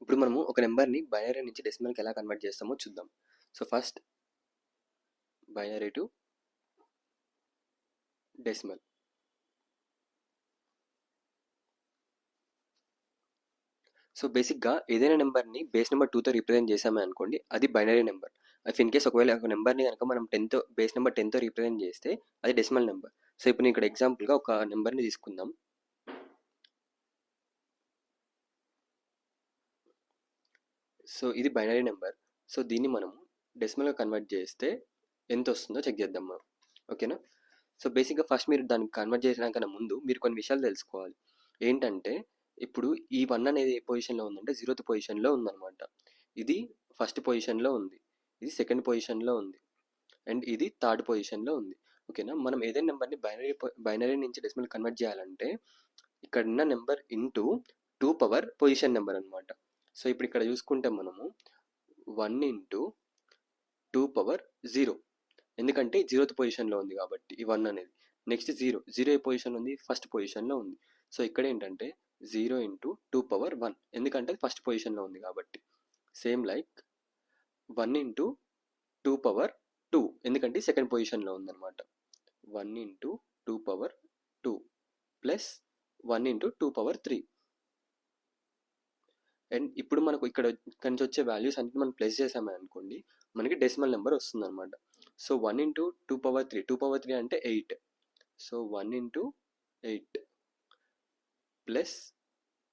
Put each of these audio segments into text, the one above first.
ఇప్పుడు మనము ఒక నెంబర్ని బైనరీ నుంచి డెసిమల్కి ఎలా కన్వర్ట్ చేస్తామో చూద్దాం. So first binary to decimal. So బేసిక్గా ఏదైనా నెంబర్ని బేస్ నెంబర్ 2తో రిప్రజెంట్ చేసామే అనుకోండి, అది binary number. If in case ఒకవేళ ఒక నెంబర్ని కనుక మనం 10తో బేస్ నెంబర్ 10తో రిప్రజెంట్ చేస్తే అది డెసిమల్ నెంబర్. సో ఇప్పుడు నేను ఇక్కడ ఎగ్జాంపుల్గా ఒక నెంబర్ని తీసుకుందాం. సో ఇది బైనరీ నెంబర్. సో దీన్ని మనము డెసిమల్గా కన్వర్ట్ చేస్తే ఎంత వస్తుందో చెక్ చేద్దాం మనం. ఓకేనా? సో బేసిక్గా ఫస్ట్ మీరు దాన్ని కన్వర్ట్ చేయడానికన్నా ముందు మీరు కొన్ని విషయాలు తెలుసుకోవాలి. ఏంటంటే ఇప్పుడు ఈ 1 అనేది ఏ పొజిషన్లో ఉందంటే 0th పొజిషన్లో ఉందన్నమాట. ఇది ఫస్ట్ పొజిషన్లో ఉంది, ఇది సెకండ్ పొజిషన్లో ఉంది, అండ్ ఇది థర్డ్ పొజిషన్లో ఉంది. ఓకేనా? మనం ఏదైనా నెంబర్ని బైనరీ నుంచి డెసిమల్ కన్వర్ట్ చేయాలంటే ఇక్కడ ఉన్న number into 2 power position number అనమాట. సో ఇప్పుడు ఇక్కడ చూసుకుంటే మనము 1 ఇంటూ 2 పవర్ 0, ఎందుకంటే 0th పొజిషన్లో ఉంది కాబట్టి ఈ 1 అనేది. నెక్స్ట్ 0 ఏ పొజిషన్ ఉంది? ఫస్ట్ పొజిషన్లో ఉంది. సో ఇక్కడ ఏంటంటే 0 ఇంటూ 2 పవర్ 1, ఎందుకంటే ఫస్ట్ పొజిషన్లో ఉంది కాబట్టి. సేమ్ లైక్ 1 ఇంటూ 2 పవర్ 2, ఎందుకంటే సెకండ్ పొజిషన్లో ఉందన్నమాట. 1 into 2 power 2 plus 1 into 2 power 3. And ఇప్పుడు మనకు ఇక్కడ నుంచి వచ్చే వాల్యూస్ అన్ని మనం ప్లస్ చేసామని అనుకోండి, మనకి డెసిమల్ నెంబర్ వస్తుంది అనమాట. సో 1 ఇంటూ 2 పవర్ 3, 2 పవర్ 3 అంటే 8. So 1 into 8 plus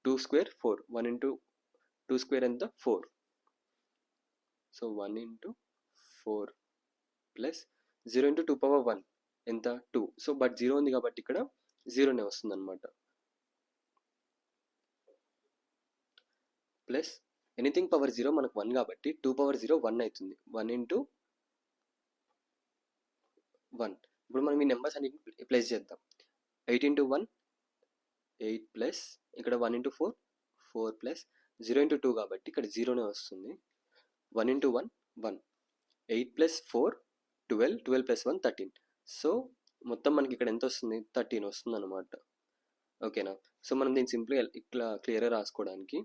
2 square 4, 1 into 2 square ఎంత? 4. So 1 into 4 plus 0 into 2 power 1 ఎంత? 2. సో బట్ 0 ఉంది కాబట్టి ఇక్కడ 0నే వస్తుంది అనమాట. ప్లస్ ఎనీథింగ్ పవర్ 0 మనకు 1 కాబట్టి 2 పవర్ 0 1 అవుతుంది. 1 ఇంటూ 1. ఇప్పుడు మనం ఈ నెంబర్స్ అన్ని ప్లస్ చేద్దాం. 8 ఇంటూ 1 8 ప్లస్ ఇక్కడ 1 ఇంటూ 4 4 ప్లస్ 0 ఇంటూ 2 కాబట్టి ఇక్కడ 0నే వస్తుంది. 1 ఇంటూ 1 1, 8 ప్లస్ 4 12, 12 ప్లస్ 1 13. సో మొత్తం మనకి ఇక్కడ ఎంత వస్తుంది? 13 వస్తుంది అనమాట. ఓకేనా? సో మనం దీన్ని సింపుల్గా ఇట్లా క్లియర్గా రాసుకోవడానికి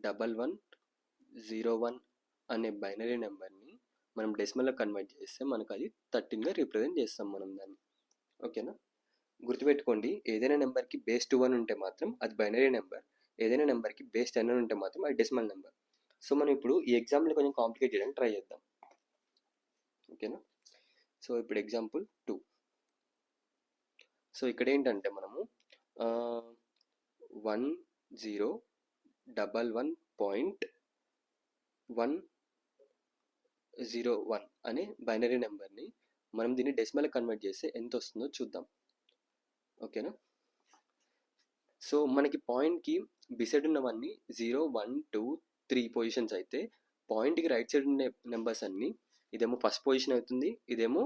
1101 అనే బైనరీ నెంబర్ని మనం డెసిమల్లో కన్వర్ట్ చేస్తే మనకు అది 13గా రిప్రజెంట్ చేస్తాం మనం దాన్ని. ఓకేనా? గుర్తుపెట్టుకోండి, ఏదైనా నెంబర్కి బేస్ 21 ఉంటే మాత్రం అది బైనరీ నెంబర్, ఏదైనా నెంబర్కి బేస్ 10 ఉంటే మాత్రం అది డెసిమల్ నెంబర్. సో మనం ఇప్పుడు ఈ ఎగ్జాంపుల్ కొంచెం కాంప్లికేట్ చేయడానికి ట్రై చేద్దాం. ఓకేనా? సో ఇప్పుడు ఎగ్జాంపుల్ 2. సో ఇక్కడ ఏంటంటే మనము 1011.101 అనే బైనరీ నెంబర్ని మనం దీన్ని డెసిమల్ కన్వర్ట్ చేస్తే ఎంత వస్తుందో చూద్దాం. ఓకేనా? సో మనకి పాయింట్కి బిసైడ్ ఉన్నవన్నీ 0 1 2 3 పొజిషన్స్ అయితే, పాయింట్కి రైట్ సైడ్ ఉండే నెంబర్స్ అన్నీ ఇదేమో ఫస్ట్ పొజిషన్ అవుతుంది, ఇదేమో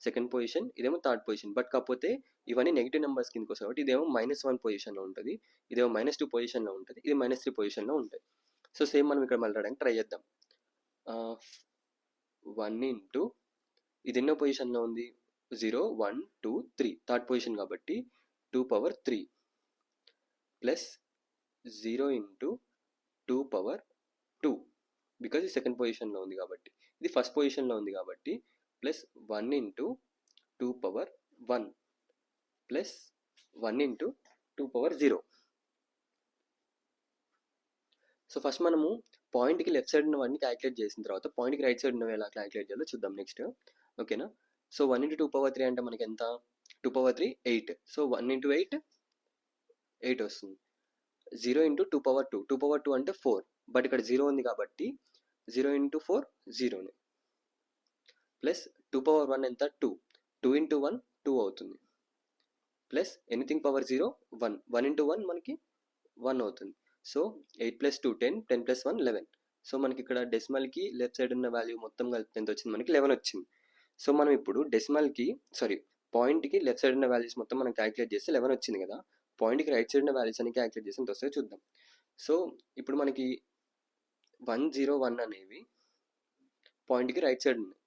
సెకండ్ పొజిషన్, ఇదేమో థర్డ్ పొజిషన్. బట్ కాకపోతే ఇవన్నీ నెగిటివ్ నెంబర్స్ కిందకి వస్తాయి కాబట్టి ఇదేమో -1 పొజిషన్లో ఉంటుంది, ఇదేమో -2 పొజిషన్లో ఉంటుంది, ఇది -3 పొజిషన్లో ఉంటుంది. సో సేమ్ మనం ఇక్కడ మళ్ళీ రావడానికి ట్రై చేద్దాం. 1 ఇంటూ ఇది ఎన్నో పొజిషన్లో ఉంది? 0 1 2 3, థర్డ్ పొజిషన్ కాబట్టి 2 power 3 plus 0 into 2 power 2, because ఇది సెకండ్ పొజిషన్లో ఉంది కాబట్టి. ఇది ఫస్ట్ పొజిషన్లో ఉంది కాబట్టి plus 1 into 2 power 1 plus 1 into 2 power 0. So first మనము పాయింట్కి లెఫ్ట్ సైడ్ ఉన్నవన్నీ క్యాలిక్యులేట్ చేసిన తర్వాత పాయింట్కి రైట్ సైడ్ ఉన్నవి ఎలా క్యాలిక్యులేట్ చేయాలో చూద్దాం నెక్స్ట్. ఓకేనా? సో 1 ఇంటూ 2 పవర్ 3 అంటే మనకి ఎంత? 2 పవర్ 3 8. సో 1 ఇంటూ 8 8 వస్తుంది. 0 ఇంటూ 2 పవర్ 2, 2 పవర్ 2 అంటే 4, బట్ ఇక్కడ 0 ఉంది కాబట్టి 0 ఇంటూ 4 0నే. ప్లస్ 2 పవర్ 1 ఎంత? 2, 2 ఇంటూ 1 2 అవుతుంది. ప్లస్ ఎనీథింగ్ పవర్ 0 1, 1 ఇంటూ 1 మనకి 1 అవుతుంది. So 8 plus 2 10, 10 plus 1 11. సో మనకి ఇక్కడ డెసిమల్కి లెఫ్ట్ సైడ్ ఉన్న వాల్యూ మొత్తం కలిపి ఎంత వచ్చింది? మనకి 11 వచ్చింది. సో మనం ఇప్పుడు పాయింట్కి లెఫ్ట్ సైడ్ ఉన్న వాల్యూస్ మొత్తం మనం క్యాలిక్యులేట్ చేస్తే 11 వచ్చింది కదా. పాయింట్కి రైట్ సైడ్ ఉన్న వాల్యూస్ అని క్యాలిక్యులేట్ చేసి ఎంత వస్తాయో చూద్దాం. సో ఇప్పుడు మనకి 101 అనేవి పాయింట్కి రైట్ సైడ్ ఉన్నాయి.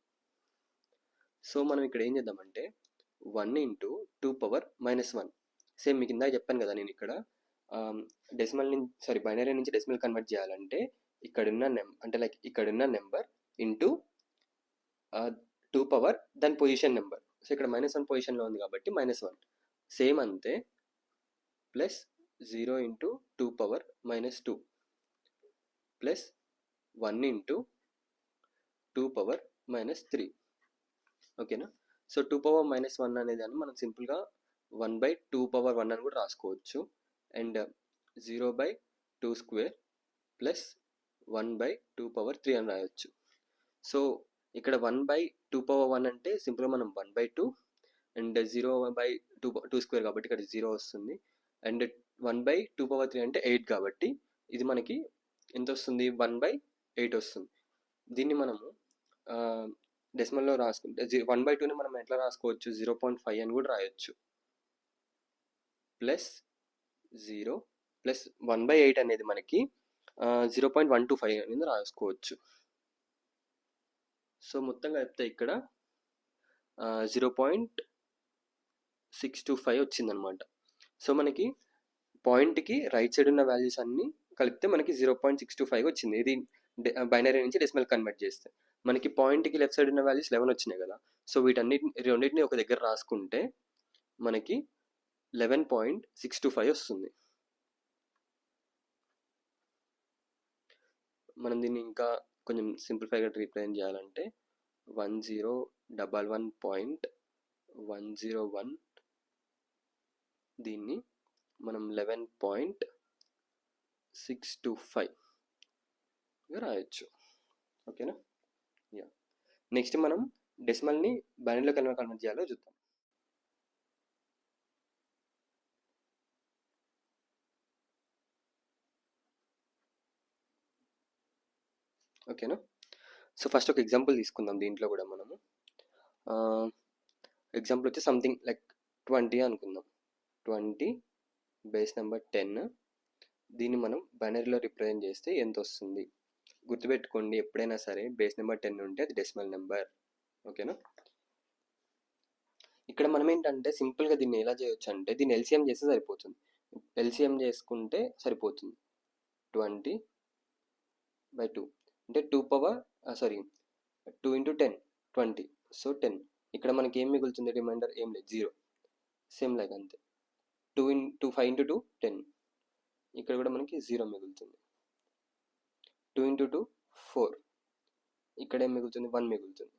సో మనం ఇక్కడ ఏం చేద్దామంటే 1 ఇంటూ 2 పవర్ -1, సేమ్ మీకు ఇందాక చెప్పాను కదా నేను ఇక్కడ డెసిమల్ నుంచి బైనరీ నుంచి డెసిమల్ కన్వర్ట్ చేయాలంటే ఇక్కడున్న అంటే లైక్ ఇక్కడున్న నెంబర్ ఇంటూ 2 పవర్ దాని పొజిషన్ నెంబర్. సో ఇక్కడ -1 పొజిషన్లో ఉంది కాబట్టి -1 సేమ్ అంతే plus 0 into 2 power -2 plus 1 into 2 power -3. ఓకేనా. సో 2 పవర్ -1 అనేది అని మనం సింపుల్గా 1/2 పవర్ 1 అని కూడా రాసుకోవచ్చు. అండ్ 0/2 స్క్వేర్ ప్లస్ 1/2 పవర్ 3 అని రాయొచ్చు. సో ఇక్కడ 1/2 పవర్ 1 అంటే సింపుల్గా మనం 1/2 అండ్ 0/2 స్క్వేర్ కాబట్టి ఇక్కడ 0 వస్తుంది. అండ్ 1/2 పవర్ 3 అంటే 8 కాబట్టి ఇది మనకి ఎంత వస్తుంది 1/8 వస్తుంది. దీన్ని మనము డెసిమల్లో రాసుకుంటే 1/2ని మనం ఎట్లా రాసుకోవచ్చు 0.5 అని కూడా రాయొచ్చు. ప్లస్ 0 ప్లస్ 1/8 అనేది మనకి 0.125 అనేది రాసుకోవచ్చు. సో మొత్తంగా చెప్తే ఇక్కడ 0.625 వచ్చిందనమాట. సో మనకి పాయింట్కి రైట్ సైడ్ ఉన్న వాల్యూస్ అన్నీ కలిపితే మనకి 0.625 వచ్చింది. ఇది బైనరీ నుంచి డెసిమల్ కన్వర్ట్ చేస్తే మనకి పాయింట్కి లెఫ్ట్ సైడ్ ఉన్న వాల్యూస్ 11 వచ్చినాయి కదా. సో రెండింటిని ఒక దగ్గర రాసుకుంటే మనకి 11.625 వస్తుంది. మనం దీన్ని ఇంకా కొంచెం సింప్లిఫైగా రీప్రజెంట్ చేయాలంటే 1011.101 దీన్ని మనం 11.625గా రాయొచ్చు. ఓకేనా. యా. నెక్స్ట్ మనం డెసిమల్ని బైనరీలో కన్వర్ట్ చేయాలో చూద్దాం. ఓకేనా. సో ఫస్ట్ ఒక ఎగ్జాంపుల్ తీసుకుందాం. దీంట్లో కూడా మనము ఎగ్జాంపుల్ వచ్చి సంథింగ్ లైక్ 20 అనుకుందాం. 20 బేస్ నెంబర్ 10 దీన్ని మనం బైనరీలో రిప్రజెంట్ చేస్తే ఎంత వస్తుంది. గుర్తుపెట్టుకోండి, ఎప్పుడైనా సరే బేస్ నెంబర్ 10 ఉంటే అది డెసిమల్ నెంబర్. ఓకేనా. ఇక్కడ మనం ఏంటంటే సింపుల్గా దీన్ని ఎలా చేయొచ్చు అంటే దీన్ని ఎల్సిఎం చేస్తే సరిపోతుంది. ఎల్సిఎం చేసుకుంటే సరిపోతుంది. 20/2 అంటే 2 పవర్ 2 ఇంటూ 10 20. సో 10 ఇక్కడ మనకి ఏం మిగులుతుంది రిమైండర్ ఏం లేదు 0. సేమ్ లైక్ అంతే 5 ఇంటూ 2 10. ఇక్కడ కూడా మనకి 0 మిగులుతుంది. 2 ఇంటూ 2 4. ఇక్కడ ఏం మిగులుతుంది 1 మిగులుతుంది.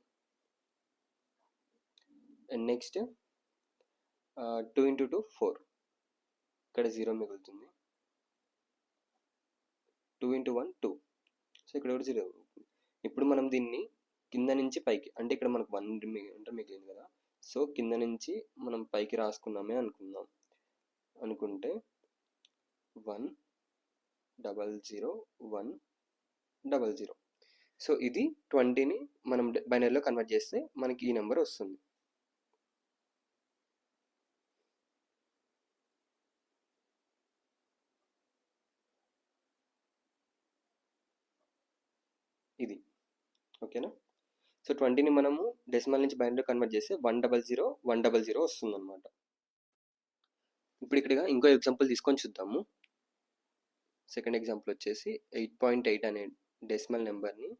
And next 2 into 2 4. ఇక్కడ 0 మిగులుతుంది. 2 ఇంటూ 1 2. సో ఇక్కడ కూడా 0. ఇప్పుడు మనం దీన్ని కింద నుంచి పైకి అంటే ఇక్కడ మనకు 1 మిగిలింది కదా. సో కింద నుంచి మనం పైకి రాసుకున్నామే అనుకుంటే 1000100. సో ఇది 20ని మనం బైనరీలో కన్వర్ట్ చేస్తే మనకి ఈ నెంబర్ వస్తుంది. ఇది ఓకేనా. సో 20ని మనము డెసిమల్ నుంచి బైనరీలో కన్వర్ట్ చేస్తే 100 వస్తుంది అనమాట. ఇప్పుడు ఇక్కడ ఇంకో ఎగ్జాంపుల్ తీసుకొని చూద్దాము. సెకండ్ ఎగ్జాంపుల్ వచ్చేసి 8.8 అనే డెసిమల్ నెంబర్ని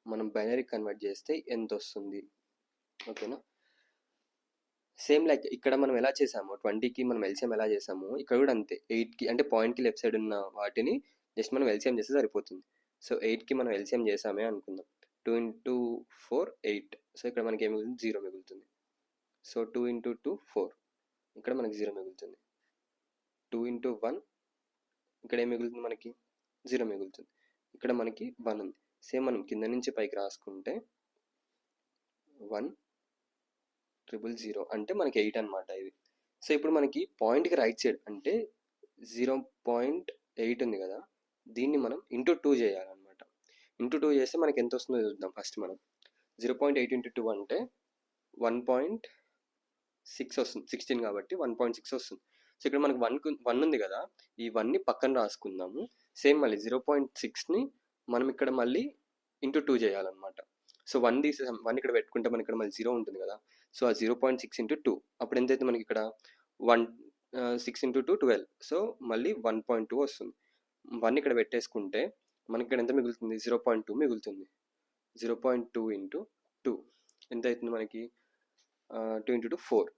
మనం బైనరీ కన్వర్ట్ చేస్తే ఎంత వస్తుంది. ఓకేనా. సేమ్ లైక్ ఇక్కడ మనం ఎలా చేసామో 20కి మనం ఎల్సిఎం ఎలా చేసామో ఇక్కడ కూడా అంతే. 8కి అంటే పాయింట్కి లెఫ్ట్ సైడ్ ఉన్న వాటిని జస్ట్ మనం ఎల్సిఎం చేస్తే సరిపోతుంది. సో 8కి మనం ఎల్సిఎం చేసామే అనుకుందాం. 2 ఇంటూ 4 8. సో ఇక్కడ మనకి ఏం మిగులుతుంది 0 మిగులుతుంది. So 2 into 2 4. ఇక్కడ మనకి 0 మిగులుతుంది. 2 ఇంటూ 1 ఇక్కడ ఏం మిగులుతుంది మనకి 0 మిగులుతుంది. ఇక్కడ మనకి 1 ఉంది. సేమ్ మనం కింద నుంచి పైకి రాసుకుంటే 100 అంటే మనకి 8 అనమాట ఇది. సో ఇప్పుడు మనకి పాయింట్కి రైట్ సైడ్ అంటే 0.8 ఉంది కదా, దీన్ని మనం ఇంటూ 2 చేయాలన్నమాట. ఇంటూ 2 చేస్తే మనకి ఎంత వస్తుందో చూద్దాం. ఫస్ట్ మనం 0.8 ఇంటూ 2 అంటే 1.6 వస్తుంది. 16 కాబట్టి 1.6 వస్తుంది. సో ఇక్కడ మనకి 1 ఉంది కదా, ఈ 1ని పక్కన రాసుకుందాము. సేమ్ మళ్ళీ 0.6ని మనం ఇక్కడ మళ్ళీ ఇంటూ 2 చేయాలన్నమాట. సో 1 తీసేసాం, 1 ఇక్కడ పెట్టుకుంటే మనకి ఇక్కడ మళ్ళీ 0 ఉంటుంది కదా. సో ఆ 0.6 ఇంటూ 2 అప్పుడు ఎంతైతే మనకి ఇక్కడ 6 ఇంటూ 2 12. సో మళ్ళీ 1.2 వస్తుంది. 1 ఇక్కడ పెట్టేసుకుంటే మనకి ఇక్కడ ఎంత మిగులుతుంది? 0.2 మిగులుతుంది. 0.2 ఇంటూ 2 ఎంత అవుతుంది మనకి? 2 ఇంటూ 2 4.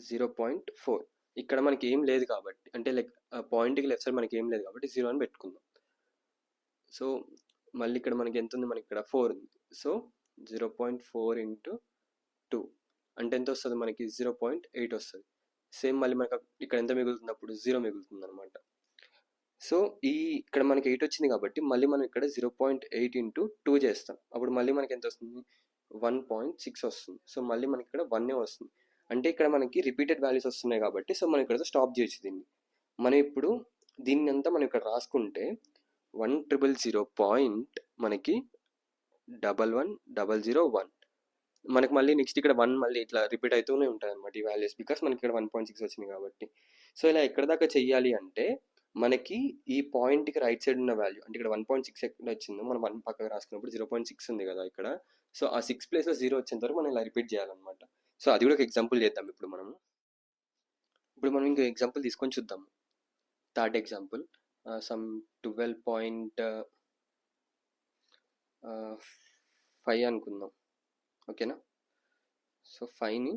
0.4. ఇక్కడ మనకి ఏం లేదు కాబట్టి, అంటే లైక్ పాయింట్కి లెఫ్ట్ సైడ్ మనకి ఏం లేదు కాబట్టి 0 అని పెట్టుకుందాం. సో మళ్ళీ ఇక్కడ మనకి ఎంత ఉంది? మనకి ఇక్కడ 4 ఉంది. సో 0.4 ఇంటూ 2 అంటే ఎంత వస్తుంది మనకి? 0.8 వస్తుంది. సేమ్ మళ్ళీ మనకి ఇక్కడ ఎంత మిగులుతుంది? అప్పుడు 0 మిగులుతుంది అనమాట. సో ఇక్కడ మనకి 8 వచ్చింది కాబట్టి మళ్ళీ మనం ఇక్కడ 0.8 ఇంటూ 2 చేస్తాం. అప్పుడు మళ్ళీ మనకి ఎంత వస్తుంది? 1.6 వస్తుంది. సో మళ్ళీ మనకి ఇక్కడ 1 వస్తుంది. అంటే ఇక్కడ మనకి రిపీటెడ్ వాల్యూస్ వస్తున్నాయి కాబట్టి సో మనం ఇక్కడ స్టాప్ చేయొచ్చు దీన్ని. మనం ఇప్పుడు దీన్ని అంతా మనం ఇక్కడ రాసుకుంటే 1000 పాయింట్ మనకి 11001 మనకి మళ్ళీ నెక్స్ట్ ఇక్కడ 1 మళ్ళీ ఇట్లా రిపీట్ అవుతూనే ఉంటుంది అనమాట ఈ వాల్యూస్, బికాస్ మనకి ఇక్కడ 1.6 వచ్చింది కాబట్టి. సో ఇలా ఎక్కడ దాకా చెయ్యాలి అంటే మనకి ఈ పాయింట్కి రైట్ సైడ్ ఉన్న వాల్యూ, అంటే ఇక్కడ 1.6 ఎక్కడ వచ్చిందో మనం 1 పక్కకు రాసుకున్నప్పుడు 0.6 ఉంది కదా ఇక్కడ. సో ఆ 6 ప్లేస్లో 0 వచ్చేంత వరకు మనం ఇలా రిపీట్ చేయాలన్నమాట. సో అది కూడా ఒక ఎగ్జాంపుల్ చేద్దాం ఇప్పుడు మనము. ఇప్పుడు మనం ఇంకో ఎగ్జాంపుల్ తీసుకొని చూద్దాం. థర్డ్ ఎగ్జాంపుల్ సమ్ 12.5 అనుకుందాం. ఓకేనా? సో 5ని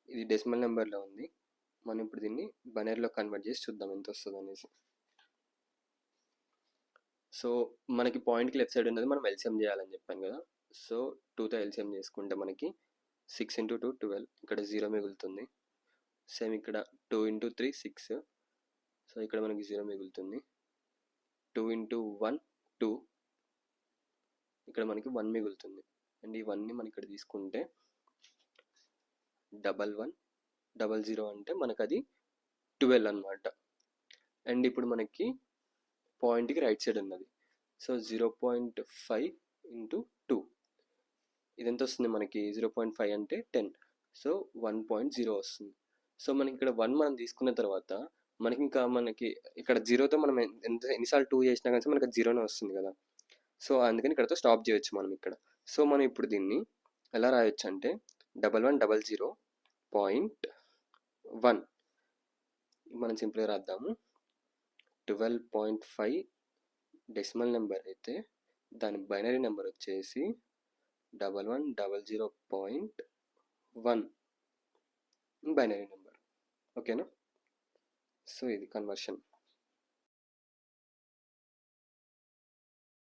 ఇది డెసిమల్ నెంబర్లో ఉంది. మనం ఇప్పుడు దీన్ని బైనరీలో కన్వర్ట్ చేసి చూద్దాం ఎంత వస్తుంది అనేసి. సో మనకి పాయింట్కి లెఫ్ట్ సైడ్ ఉన్నది మనం ఎల్సిఎం చేయాలని చెప్పాను కదా. సో 2తో ఎల్సిఎం చేసుకుంటే మనకి 6 ఇంటూ 2 12, ఇక్కడ 0 మిగులుతుంది. సేమ్ ఇక్కడ 2 ఇంటూ 3 6, సో ఇక్కడ మనకి 0 మిగులుతుంది. 2 ఇంటూ 1 2, ఇక్కడ మనకి 1 మిగులుతుంది. అండ్ ఈ 1ని మనం ఇక్కడ తీసుకుంటే 1100 అంటే మనకు అది 12 అనమాట. అండ్ ఇప్పుడు మనకి పాయింట్కి రైట్ సైడ్ ఉన్నది. సో 0.5 ఇంటూ 2 ఇది ఎంత వస్తుంది మనకి? 0.5 అంటే 10. సో 1.0 వస్తుంది. సో మనకి ఇక్కడ 1 మనం తీసుకున్న తర్వాత మనకి ఇంకా మనకి ఇక్కడ 0తో మనం ఎన్నిసార్లు 2 చేసినా కానీ మనకి 0నే వస్తుంది కదా. సో అందుకని ఇక్కడతో స్టాప్ చేయొచ్చు మనం ఇక్కడ. సో మనం ఇప్పుడు దీన్ని ఎలా రాయొచ్చు అంటే 1100.1 మనం సింపుల్గా రాద్దాము. 12.5 డెసిమల్ నెంబర్ అయితే దాని బైనరీ నెంబర్ వచ్చేసి 1100.1 బైనరీ నెంబర్. ఓకేనా? సో ఇది కన్వర్షన్.